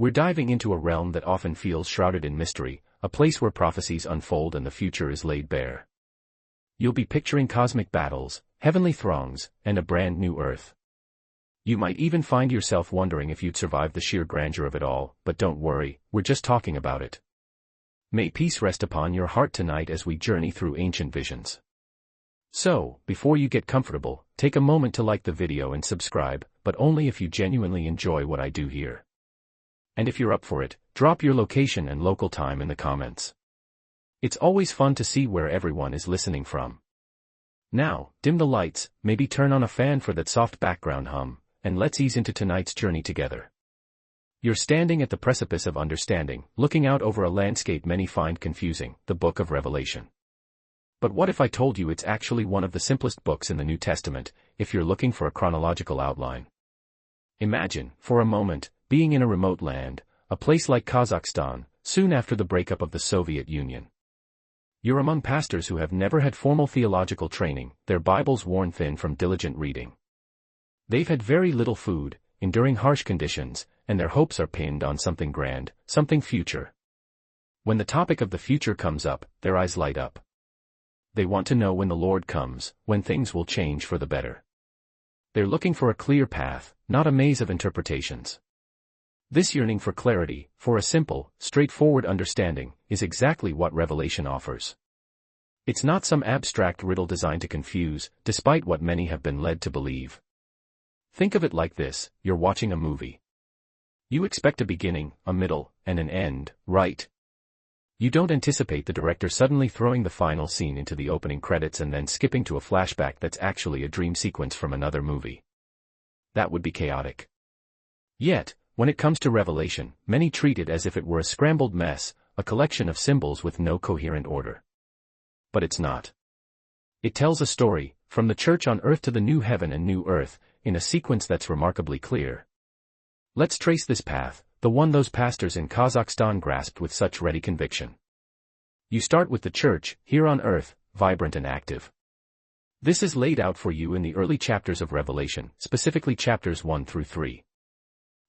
We're diving into a realm that often feels shrouded in mystery, a place where prophecies unfold and the future is laid bare. You'll be picturing cosmic battles, heavenly throngs, and a brand new earth. You might even find yourself wondering if you'd survive the sheer grandeur of it all, but don't worry, we're just talking about it. May peace rest upon your heart tonight as we journey through ancient visions. So, before you get comfortable, take a moment to like the video and subscribe, but only if you genuinely enjoy what I do here. And if you're up for it, drop your location and local time in the comments. It's always fun to see where everyone is listening from. Now, dim the lights, maybe turn on a fan for that soft background hum, and let's ease into tonight's journey together. You're standing at the precipice of understanding, looking out over a landscape many find confusing, the Book of Revelation. But what if I told you it's actually one of the simplest books in the New Testament, if you're looking for a chronological outline? Imagine, for a moment, being in a remote land, a place like Kazakhstan, soon after the breakup of the Soviet Union. You're among pastors who have never had formal theological training, their Bibles worn thin from diligent reading. They've had very little food, enduring harsh conditions, and their hopes are pinned on something grand, something future. When the topic of the future comes up, their eyes light up. They want to know when the Lord comes, when things will change for the better. They're looking for a clear path, not a maze of interpretations. This yearning for clarity, for a simple, straightforward understanding, is exactly what Revelation offers. It's not some abstract riddle designed to confuse, despite what many have been led to believe. Think of it like this: you're watching a movie. You expect a beginning, a middle, and an end, right? You don't anticipate the director suddenly throwing the final scene into the opening credits and then skipping to a flashback that's actually a dream sequence from another movie. That would be chaotic. Yet, when it comes to Revelation, many treat it as if it were a scrambled mess, a collection of symbols with no coherent order. But it's not. It tells a story, from the church on earth to the new heaven and new earth, in a sequence that's remarkably clear. Let's trace this path, the one those pastors in Kazakhstan grasped with such ready conviction. You start with the church, here on earth, vibrant and active. This is laid out for you in the early chapters of Revelation, specifically chapters 1 through 3.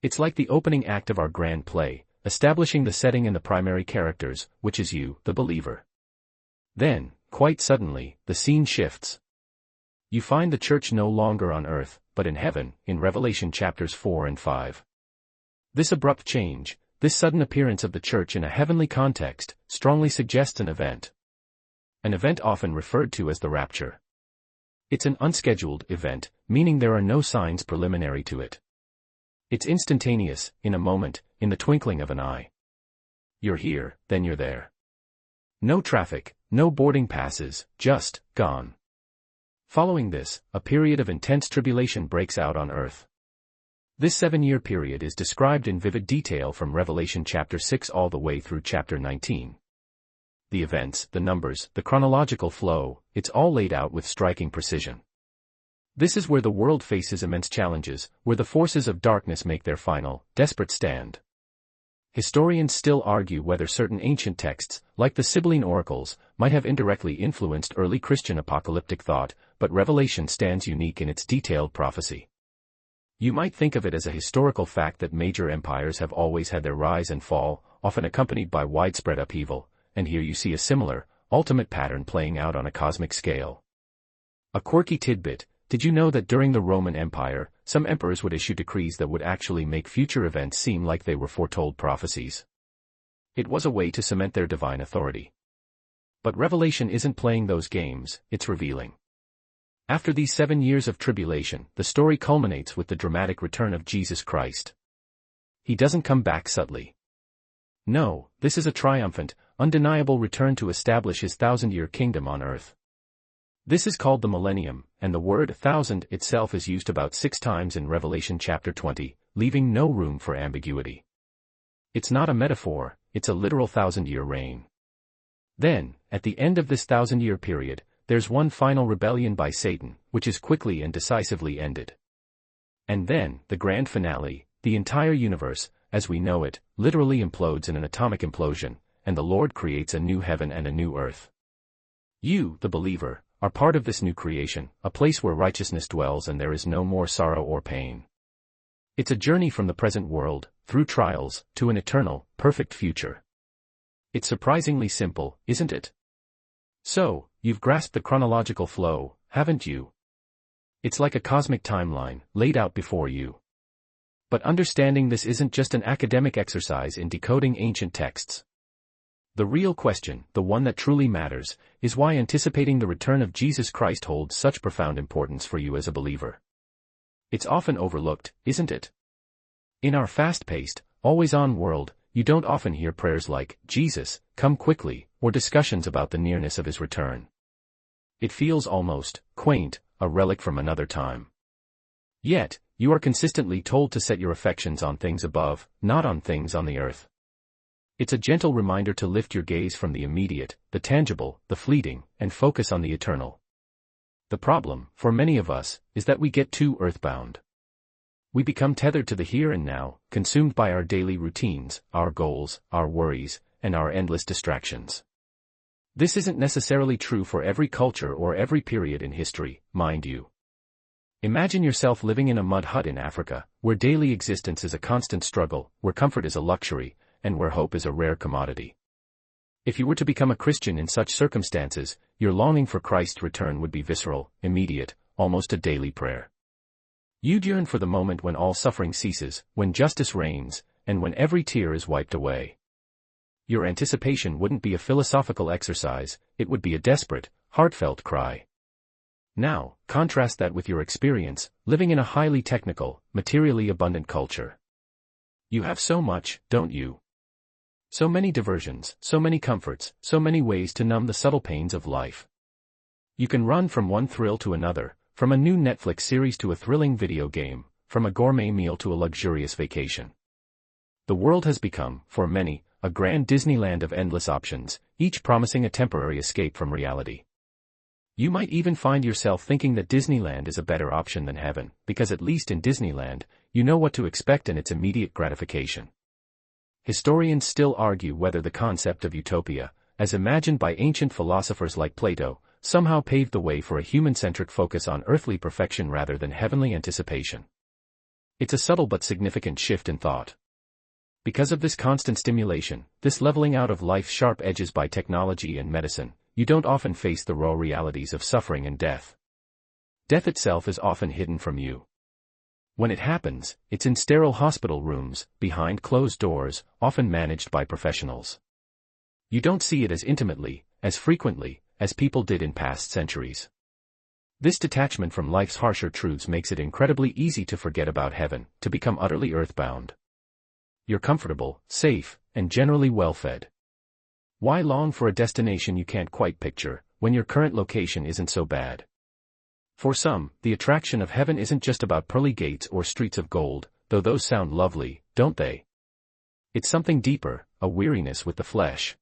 It's like the opening act of our grand play, establishing the setting and the primary characters, which is you, the believer. Then, quite suddenly, the scene shifts. You find the church no longer on earth, but in heaven, in Revelation chapters 4 and 5. This abrupt change, this sudden appearance of the church in a heavenly context, strongly suggests an event. An event often referred to as the rapture. It's an unscheduled event, meaning there are no signs preliminary to it. It's instantaneous, in a moment, in the twinkling of an eye. You're here, then you're there. No traffic, no boarding passes, just, gone. Following this, a period of intense tribulation breaks out on earth. This 7-year period is described in vivid detail from Revelation chapter 6 all the way through chapter 19. The events, the numbers, the chronological flow, it's all laid out with striking precision. This is where the world faces immense challenges, where the forces of darkness make their final, desperate stand. Historians still argue whether certain ancient texts, like the Sibylline oracles, might have indirectly influenced early Christian apocalyptic thought, but Revelation stands unique in its detailed prophecy. You might think of it as a historical fact that major empires have always had their rise and fall, often accompanied by widespread upheaval, and here you see a similar, ultimate pattern playing out on a cosmic scale. A quirky tidbit: did you know that during the Roman Empire, some emperors would issue decrees that would actually make future events seem like they were foretold prophecies? It was a way to cement their divine authority. But Revelation isn't playing those games, it's revealing. After these 7 years of tribulation, the story culminates with the dramatic return of Jesus Christ. He doesn't come back subtly. No, this is a triumphant, undeniable return to establish his 1,000-year kingdom on earth. This is called the millennium, and the word 1,000 itself is used about 6 times in Revelation chapter 20, leaving no room for ambiguity. It's not a metaphor, it's a literal 1,000-year reign. Then, at the end of this 1,000-year period, there's one final rebellion by Satan, which is quickly and decisively ended. And then, the grand finale, the entire universe, as we know it, literally implodes in an atomic implosion, and the Lord creates a new heaven and a new earth. You, the believer, are part of this new creation, a place where righteousness dwells and there is no more sorrow or pain. It's a journey from the present world, through trials, to an eternal, perfect future. It's surprisingly simple, isn't it? So, you've grasped the chronological flow, haven't you? It's like a cosmic timeline, laid out before you. But understanding this isn't just an academic exercise in decoding ancient texts. The real question, the one that truly matters, is why anticipating the return of Jesus Christ holds such profound importance for you as a believer. It's often overlooked, isn't it? In our fast-paced, always-on world, you don't often hear prayers like, "Jesus, come quickly," or discussions about the nearness of his return. It feels almost quaint, a relic from another time. Yet, you are consistently told to set your affections on things above, not on things on the earth. It's a gentle reminder to lift your gaze from the immediate, the tangible, the fleeting, and focus on the eternal. The problem, for many of us, is that we get too earthbound. We become tethered to the here and now, consumed by our daily routines, our goals, our worries, and our endless distractions. This isn't necessarily true for every culture or every period in history, mind you. Imagine yourself living in a mud hut in Africa, where daily existence is a constant struggle, where comfort is a luxury, and where hope is a rare commodity. If you were to become a Christian in such circumstances, your longing for Christ's return would be visceral, immediate, almost a daily prayer. You'd yearn for the moment when all suffering ceases, when justice reigns, and when every tear is wiped away. Your anticipation wouldn't be a philosophical exercise, it would be a desperate, heartfelt cry. Now, contrast that with your experience, living in a highly technical, materially abundant culture. You have so much, don't you? So many diversions, so many comforts, so many ways to numb the subtle pains of life. You can run from one thrill to another, from a new Netflix series to a thrilling video game, from a gourmet meal to a luxurious vacation. The world has become, for many, a grand Disneyland of endless options, each promising a temporary escape from reality. You might even find yourself thinking that Disneyland is a better option than heaven, because at least in Disneyland, you know what to expect and its immediate gratification. Historians still argue whether the concept of utopia, as imagined by ancient philosophers like Plato, somehow paved the way for a human-centric focus on earthly perfection rather than heavenly anticipation. It's a subtle but significant shift in thought. Because of this constant stimulation, this leveling out of life's sharp edges by technology and medicine, you don't often face the raw realities of suffering and death. Death itself is often hidden from you. When it happens, it's in sterile hospital rooms, behind closed doors, often managed by professionals. You don't see it as intimately, as frequently, as people did in past centuries. This detachment from life's harsher truths makes it incredibly easy to forget about heaven, to become utterly earthbound. You're comfortable, safe, and generally well-fed. Why long for a destination you can't quite picture, when your current location isn't so bad? For some, the attraction of heaven isn't just about pearly gates or streets of gold, though those sound lovely, don't they? It's something deeper, a weariness with the flesh.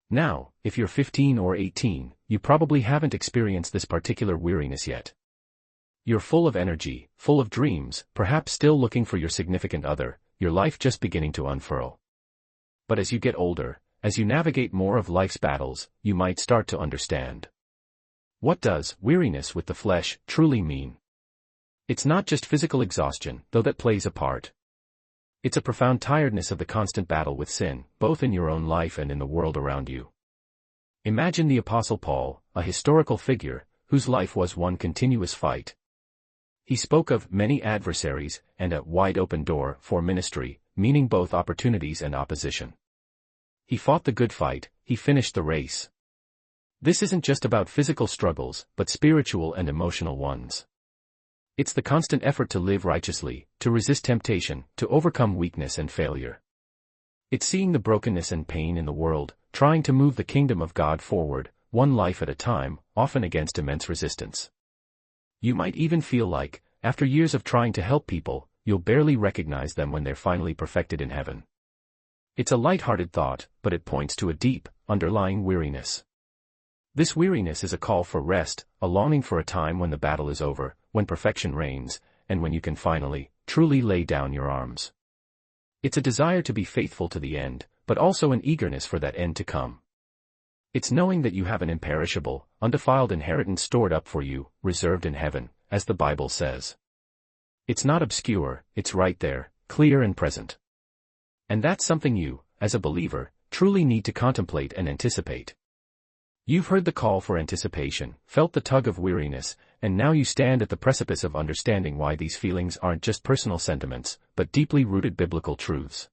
Now, if you're 15 or 18, you probably haven't experienced this particular weariness yet. You're full of energy, full of dreams, perhaps still looking for your significant other, your life just beginning to unfurl. But as you get older, as you navigate more of life's battles, you might start to understand. What does weariness with the flesh truly mean? It's not just physical exhaustion, though that plays a part. It's a profound tiredness of the constant battle with sin, both in your own life and in the world around you. Imagine the Apostle Paul, a historical figure, whose life was one continuous fight. He spoke of many adversaries and a wide open door for ministry, meaning both opportunities and opposition. He fought the good fight, he finished the race. This isn't just about physical struggles, but spiritual and emotional ones. It's the constant effort to live righteously, to resist temptation, to overcome weakness and failure. It's seeing the brokenness and pain in the world, trying to move the kingdom of God forward, one life at a time, often against immense resistance. You might even feel like, after years of trying to help people, you'll barely recognize them when they're finally perfected in heaven. It's a light-hearted thought, but it points to a deep, underlying weariness. This weariness is a call for rest, a longing for a time when the battle is over, when perfection reigns, and when you can finally, truly lay down your arms. It's a desire to be faithful to the end, but also an eagerness for that end to come. It's knowing that you have an imperishable, undefiled inheritance stored up for you, reserved in heaven, as the Bible says. It's not obscure, it's right there, clear and present. And that's something you, as a believer, truly need to contemplate and anticipate. You've heard the call for anticipation, felt the tug of weariness, and now you stand at the precipice of understanding why these feelings aren't just personal sentiments, but deeply rooted biblical truths.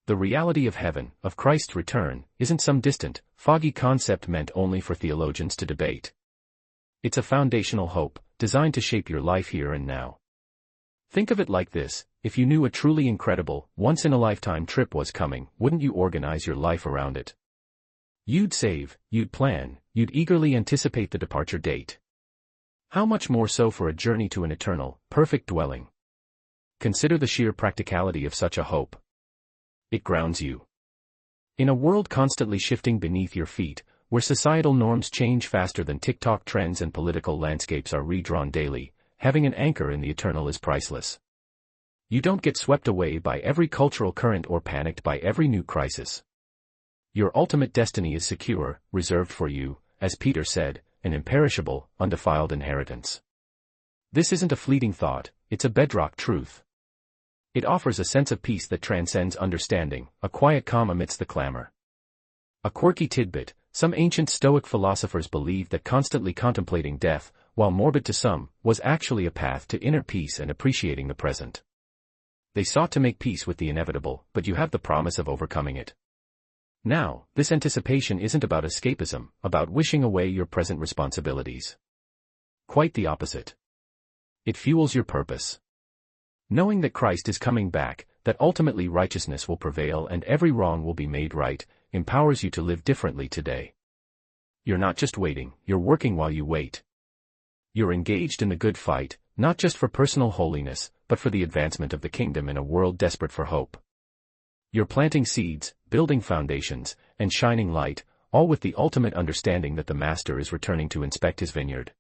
The reality of heaven, of Christ's return, isn't some distant, foggy concept meant only for theologians to debate. It's a foundational hope, designed to shape your life here and now. Think of it like this: if you knew a truly incredible, once-in-a-lifetime trip was coming, wouldn't you organize your life around it? You'd save, you'd plan, you'd eagerly anticipate the departure date. How much more so for a journey to an eternal, perfect dwelling? Consider the sheer practicality of such a hope. It grounds you. In a world constantly shifting beneath your feet, where societal norms change faster than TikTok trends and political landscapes are redrawn daily, having an anchor in the eternal is priceless. You don't get swept away by every cultural current or panicked by every new crisis. Your ultimate destiny is secure, reserved for you, as Peter said, an imperishable, undefiled inheritance. This isn't a fleeting thought, it's a bedrock truth. It offers a sense of peace that transcends understanding, a quiet calm amidst the clamor. A quirky tidbit: some ancient Stoic philosophers believed that constantly contemplating death, while morbid to some, was actually a path to inner peace and appreciating the present. They sought to make peace with the inevitable, but you have the promise of overcoming it. Now, this anticipation isn't about escapism, about wishing away your present responsibilities. Quite the opposite. It fuels your purpose. Knowing that Christ is coming back, that ultimately righteousness will prevail and every wrong will be made right, empowers you to live differently today. You're not just waiting, you're working while you wait. You're engaged in the good fight, not just for personal holiness, but for the advancement of the kingdom in a world desperate for hope. You're planting seeds, building foundations, and shining light, all with the ultimate understanding that the Master is returning to inspect his vineyard.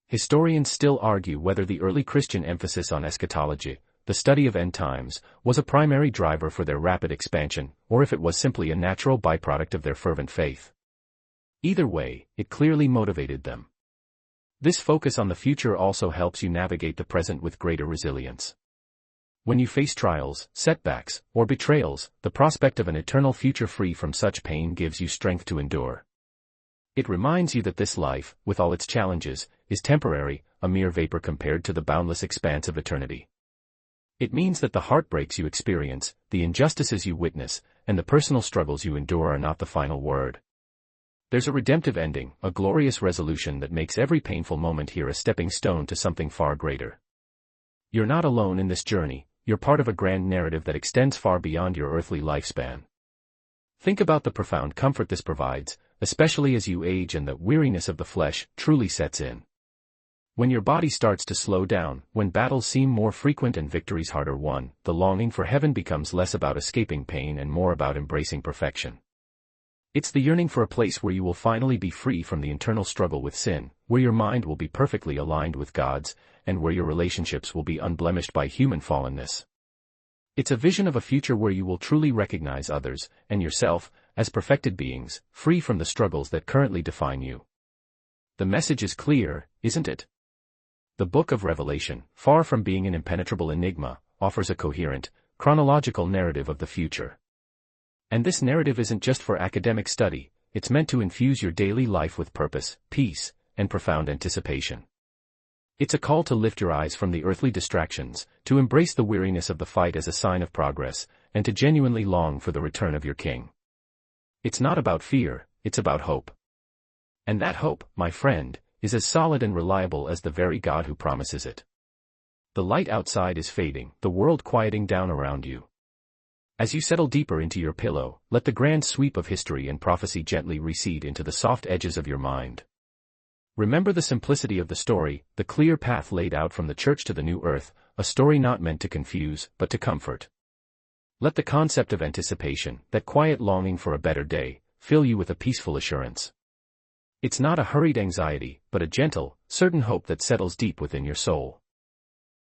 Historians still argue whether the early Christian emphasis on eschatology, the study of end times, was a primary driver for their rapid expansion, or if it was simply a natural byproduct of their fervent faith. Either way, it clearly motivated them. This focus on the future also helps you navigate the present with greater resilience. When you face trials, setbacks, or betrayals, the prospect of an eternal future free from such pain gives you strength to endure. It reminds you that this life, with all its challenges, is temporary, a mere vapor compared to the boundless expanse of eternity. It means that the heartbreaks you experience, the injustices you witness, and the personal struggles you endure are not the final word. There's a redemptive ending, a glorious resolution that makes every painful moment here a stepping stone to something far greater. You're not alone in this journey, you're part of a grand narrative that extends far beyond your earthly lifespan. Think about the profound comfort this provides, especially as you age and the weariness of the flesh truly sets in. When your body starts to slow down, when battles seem more frequent and victories harder won, the longing for heaven becomes less about escaping pain and more about embracing perfection. It's the yearning for a place where you will finally be free from the internal struggle with sin, where your mind will be perfectly aligned with God's, and where your relationships will be unblemished by human fallenness. It's a vision of a future where you will truly recognize others, and yourself, as perfected beings, free from the struggles that currently define you. The message is clear, isn't it? The book of Revelation, far from being an impenetrable enigma, offers a coherent, chronological narrative of the future. And this narrative isn't just for academic study, it's meant to infuse your daily life with purpose, peace, and profound anticipation. It's a call to lift your eyes from the earthly distractions, to embrace the weariness of the fight as a sign of progress, and to genuinely long for the return of your King. It's not about fear, it's about hope. And that hope, my friend, is as solid and reliable as the very God who promises it. The light outside is fading, the world quieting down around you. As you settle deeper into your pillow, let the grand sweep of history and prophecy gently recede into the soft edges of your mind. Remember the simplicity of the story, the clear path laid out from the church to the new earth, a story not meant to confuse, but to comfort. Let the concept of anticipation, that quiet longing for a better day, fill you with a peaceful assurance. It's not a hurried anxiety, but a gentle, certain hope that settles deep within your soul.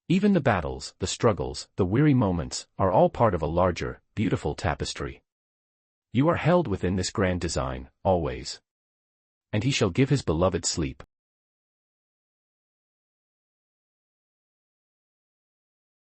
Even the battles, the struggles, the weary moments, are all part of a larger, beautiful tapestry. You are held within this grand design, always. And he shall give his beloved sleep.